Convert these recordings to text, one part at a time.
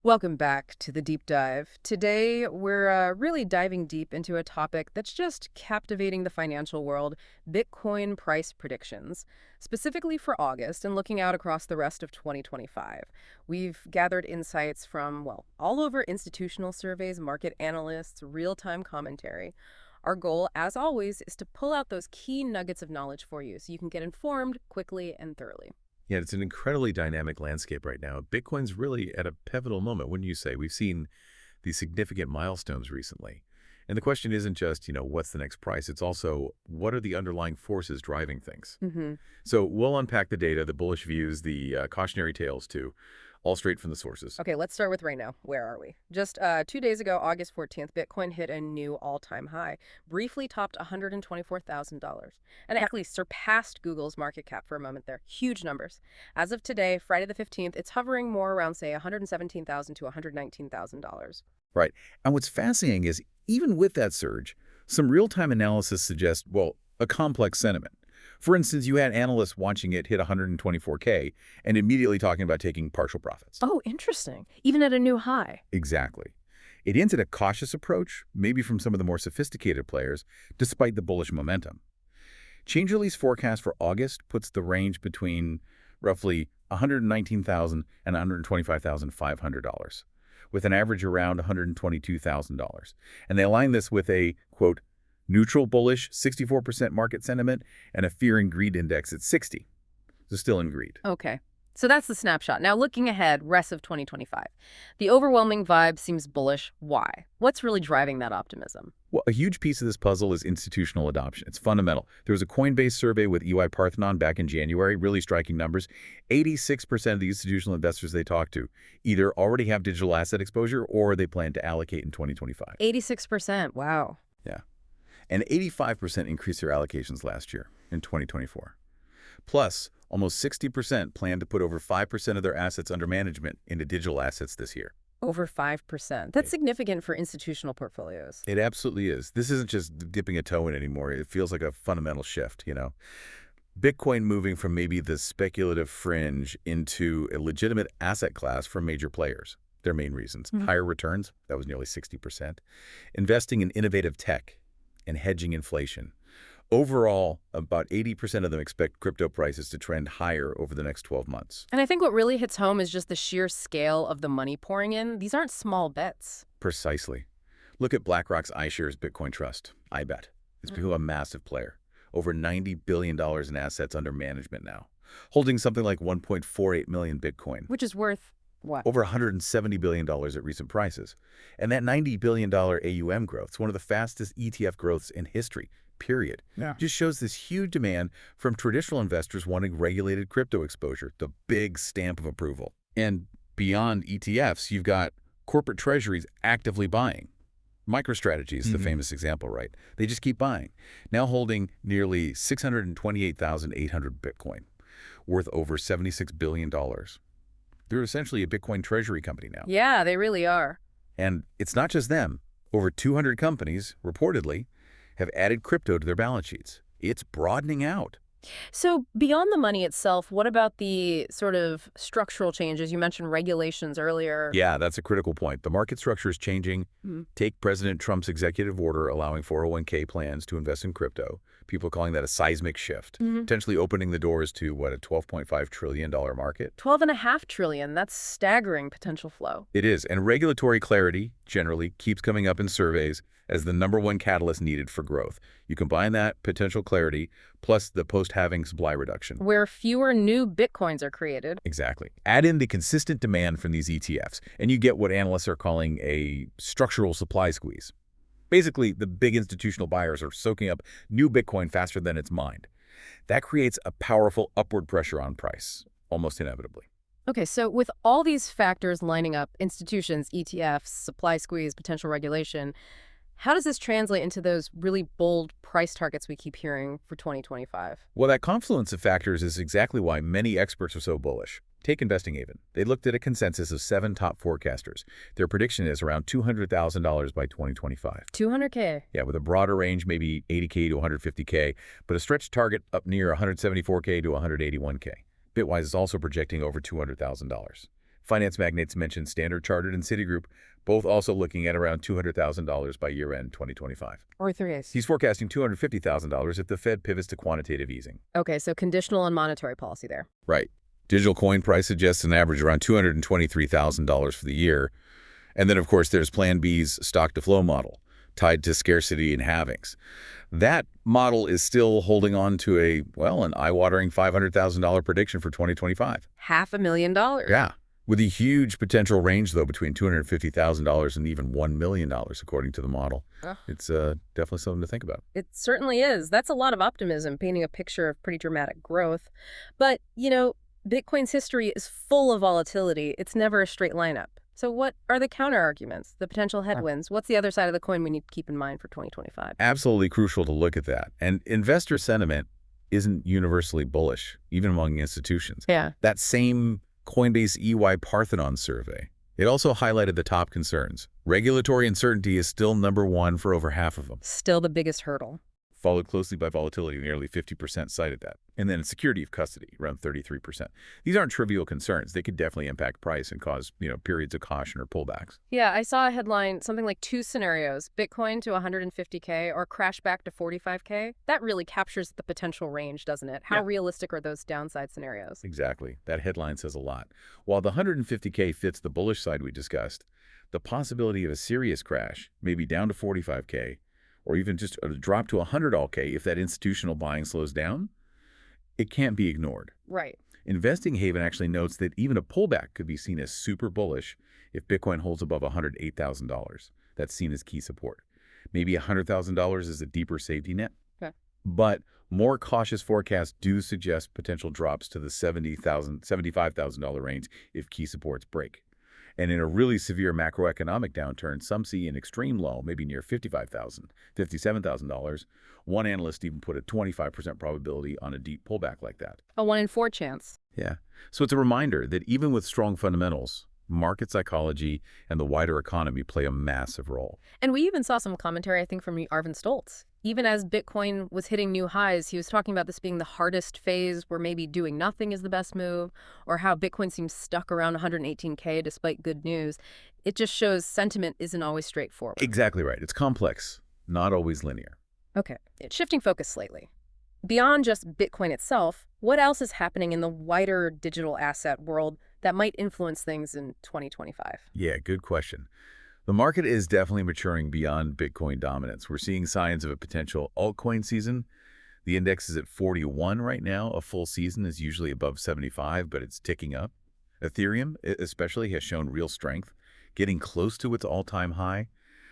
Welcome back to the deep dive. Today, we're really diving deep into a topic that's just captivating the financial world: Bitcoin price predictions, specifically for August and looking out across the rest of 2025. We've gathered insights from, well, all over institutional surveys, market analysts, real-time commentary. Our goal, as always, is to pull out those key nuggets of knowledge for you so you can get informed quickly and thoroughly. Yeah, it's an incredibly dynamic landscape right now. Bitcoin's really at a pivotal moment, wouldn't you say? We've seen these significant milestones recently. And the question isn't just, what's the next price? It's also, what are the underlying forces driving things? hmm So we'll unpack the data, the bullish views, the cautionary tales too, all straight from the sources. Okay, let's start with right now. Where are we? Just 2 days ago, August 14th, Bitcoin hit a new all-time high, briefly topped $124,000, and actually surpassed Google's market cap for a moment there. Huge numbers. As of today, Friday the 15th, it's hovering more around, say, $117,000 to $119,000. Right. And what's fascinating is even with that surge, some real-time analysis suggests, well, a complex sentiment. For instance, you had analysts watching it hit 124K and immediately talking about taking partial profits. Oh, interesting. Even at a new high. Exactly. It hinted a cautious approach, maybe from some of the more sophisticated players, despite the bullish momentum. Changerly's forecast for August puts the range between roughly $119,000 and $125,500, with an average around $122,000. And they align this with a, quote, neutral bullish 64% market sentiment and a fear and greed index at 60. So still in greed. Okay. So that's the snapshot. Now, looking ahead, rest of 2025. The overwhelming vibe seems bullish. Why? What's really driving that optimism? Well, a huge piece of this puzzle is institutional adoption. It's fundamental. There was a Coinbase survey with EY Parthenon back in January, really striking numbers. 86% of the institutional investors they talked to either already have digital asset exposure or they plan to allocate in 2025. 86%. Wow. Yeah. And 85% increased their allocations last year in 2024. Plus, almost 60% plan to put over 5% of their assets under management into digital assets this year. Over 5%. That's significant for institutional portfolios. It absolutely is. This isn't just dipping a toe in anymore. It feels like a fundamental shift. Bitcoin moving from maybe the speculative fringe into a legitimate asset class for major players. Their main reasons. Higher returns, that was nearly 60%. Investing in innovative tech and hedging inflation. Overall, about 80% of them expect crypto prices to trend higher over the next 12 months. And I think what really hits home is just the sheer scale of the money pouring in. These aren't small bets. Precisely. Look at BlackRock's iShares Bitcoin Trust, IBET. It's become a massive player. Over $90 billion in assets under management now, holding something like 1.48 million Bitcoin. Which is worth what? Over $170 billion at recent prices. And that $90 billion AUM growth is one of the fastest ETF growths in history. Period. Yeah. Just shows this huge demand from traditional investors wanting regulated crypto exposure, the big stamp of approval. And beyond ETFs, you've got corporate treasuries actively buying. MicroStrategy is the famous example, right? They just keep buying, now holding nearly 628,800 Bitcoin, worth over $76 billion. They're essentially a Bitcoin treasury company now. Yeah, they really are. And it's not just them. Over 200 companies, reportedly, have added crypto to their balance sheets. It's broadening out. So beyond the money itself, what about the sort of structural changes? You mentioned regulations earlier. Yeah, that's a critical point. The market structure is changing. Take President Trump's executive order allowing 401k plans to invest in crypto. People are calling that a seismic shift, potentially opening the doors to, what, a $12.5 trillion market? 12.5 trillion. That's staggering potential flow. It is, and regulatory clarity generally keeps coming up in surveys as the #1 catalyst needed for growth. You combine that potential clarity plus the post-halving supply reduction. Where fewer new Bitcoins are created. Exactly. Add in the consistent demand from these ETFs, and you get what analysts are calling a structural supply squeeze. Basically, the big institutional buyers are soaking up new Bitcoin faster than it's mined. That creates a powerful upward pressure on price, almost inevitably. Okay, so with all these factors lining up, institutions, ETFs, supply squeeze, potential regulation, how does this translate into those really bold price targets we keep hearing for 2025? Well, that confluence of factors is exactly why many experts are so bullish. Take InvestingHaven. They looked at a consensus of 7 top forecasters. Their prediction is around $200,000 by 2025. 200K. Yeah, with a broader range, maybe 80K to 150K, but a stretch target up near 174K to 181K. Bitwise is also projecting over $200,000. Finance magnates mentioned Standard Chartered and Citigroup, both also looking at around $200,000 by year-end 2025. Or threes. He's forecasting $250,000 if the Fed pivots to quantitative easing. Okay, so conditional on monetary policy there. Right. Digital coin price suggests an average around $223,000 for the year. And then, of course, there's PlanB's stock-to-flow model, tied to scarcity and halvings. That model is still holding on to an eye-watering $500,000 prediction for 2025. $500,000. Yeah. With a huge potential range, though, between $250,000 and even $1 million, according to the model. Oh. It's definitely something to think about. It certainly is. That's a lot of optimism, painting a picture of pretty dramatic growth. But, Bitcoin's history is full of volatility. It's never a straight line up. So what are the counter-arguments, the potential headwinds? What's the other side of the coin we need to keep in mind for 2025? Absolutely crucial to look at that. And investor sentiment isn't universally bullish, even among institutions. Yeah. That same Coinbase EY Parthenon survey, it also highlighted the top concerns. Regulatory uncertainty is still number one for over half of them. Still the biggest hurdle. Followed closely by volatility, nearly 50% cited that. And then security of custody, around 33%. These aren't trivial concerns. They could definitely impact price and cause, periods of caution or pullbacks. Yeah, I saw a headline, something like 2 scenarios, Bitcoin to 150K or crash back to 45K. That really captures the potential range, doesn't it? How realistic are those downside scenarios? Exactly. That headline says a lot. While the 150K fits the bullish side we discussed, the possibility of a serious crash, maybe down to 45K, or even just a drop to 100K if that institutional buying slows down, it can't be ignored. Right. InvestingHaven actually notes that even a pullback could be seen as super bullish if Bitcoin holds above $108,000. That's seen as key support. Maybe $100,000 is a deeper safety net. Okay. But more cautious forecasts do suggest potential drops to the $75,000 range if key supports break. And in a really severe macroeconomic downturn, some see an extreme low, maybe near $55,000, $57,000. One analyst even put a 25% probability on a deep pullback like that. A 1 in 4 chance. Yeah. So it's a reminder that even with strong fundamentals, market psychology and the wider economy play a massive role. And we even saw some commentary, I think, from Arvin Stoltz. Even as Bitcoin was hitting new highs, he was talking about this being the hardest phase where maybe doing nothing is the best move, or how Bitcoin seems stuck around 118K despite good news. It just shows sentiment isn't always straightforward. Exactly right. It's complex, not always linear. Okay, shifting focus slightly. Beyond just Bitcoin itself, what else is happening in the wider digital asset world that might influence things in 2025? Yeah, good question. The market is definitely maturing beyond Bitcoin dominance. We're seeing signs of a potential altcoin season. The index is at 41 right now. A full season is usually above 75, but it's ticking up. Ethereum, especially, has shown real strength, getting close to its all-time high.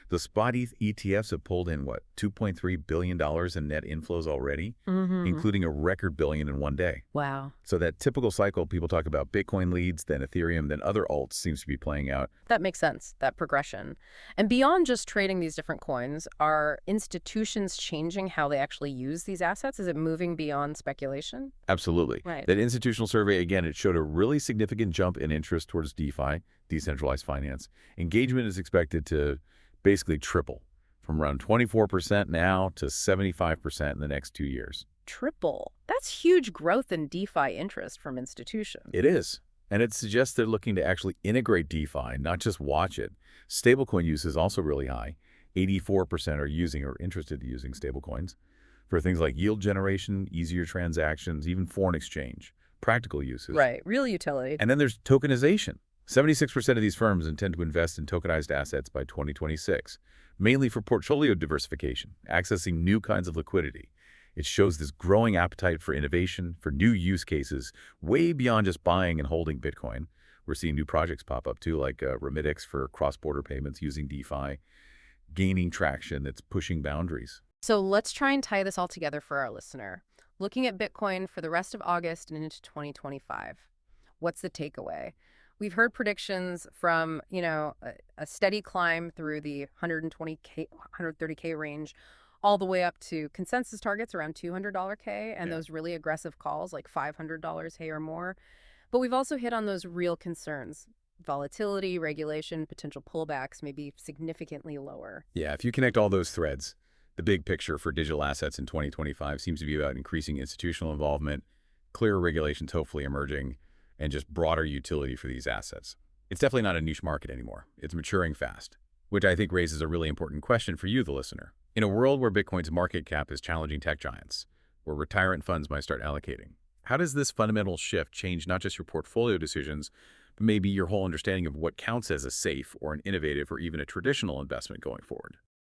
The spot ETH ETFs have pulled in, $2.3 billion in net inflows already, including a record billion in one day. Wow. So that typical cycle, people talk about Bitcoin leads, then Ethereum, then other alts seems to be playing out. That makes sense, that progression. And beyond just trading these different coins, are institutions changing how they actually use these assets? Is it moving beyond speculation? Absolutely. Right. That institutional survey, again, it showed a really significant jump in interest towards DeFi, decentralized finance. Engagement is expected to basically triple from around 24% now to 75% in the next 2 years. Triple. That's huge growth in DeFi interest from institutions. It is. And it suggests they're looking to actually integrate DeFi, not just watch it. Stablecoin use is also really high. 84% are using or interested in using stablecoins for things like yield generation, easier transactions, even foreign exchange, practical uses. Right. Real utility. And then there's tokenization. 76% of these firms intend to invest in tokenized assets by 2026, mainly for portfolio diversification, accessing new kinds of liquidity. It shows this growing appetite for innovation, for new use cases, way beyond just buying and holding Bitcoin. We're seeing new projects pop up too, like Remitix for cross-border payments using DeFi, gaining traction that's pushing boundaries. So let's try and tie this all together for our listener. Looking at Bitcoin for the rest of August and into 2025, what's the takeaway? We've heard predictions from, a steady climb through the 130K range, all the way up to consensus targets around $200K and those really aggressive calls like $500K or more. But we've also hit on those real concerns. Volatility, regulation, potential pullbacks may be significantly lower. Yeah, if you connect all those threads, the big picture for digital assets in 2025 seems to be about increasing institutional involvement, clearer regulations hopefully emerging, and just broader utility for these assets. It's definitely not a niche market anymore. It's maturing fast, which I think raises a really important question for you, the listener. In a world where Bitcoin's market cap is challenging tech giants, where retirement funds might start allocating, how does this fundamental shift change not just your portfolio decisions, but maybe your whole understanding of what counts as a safe or an innovative or even a traditional investment going forward?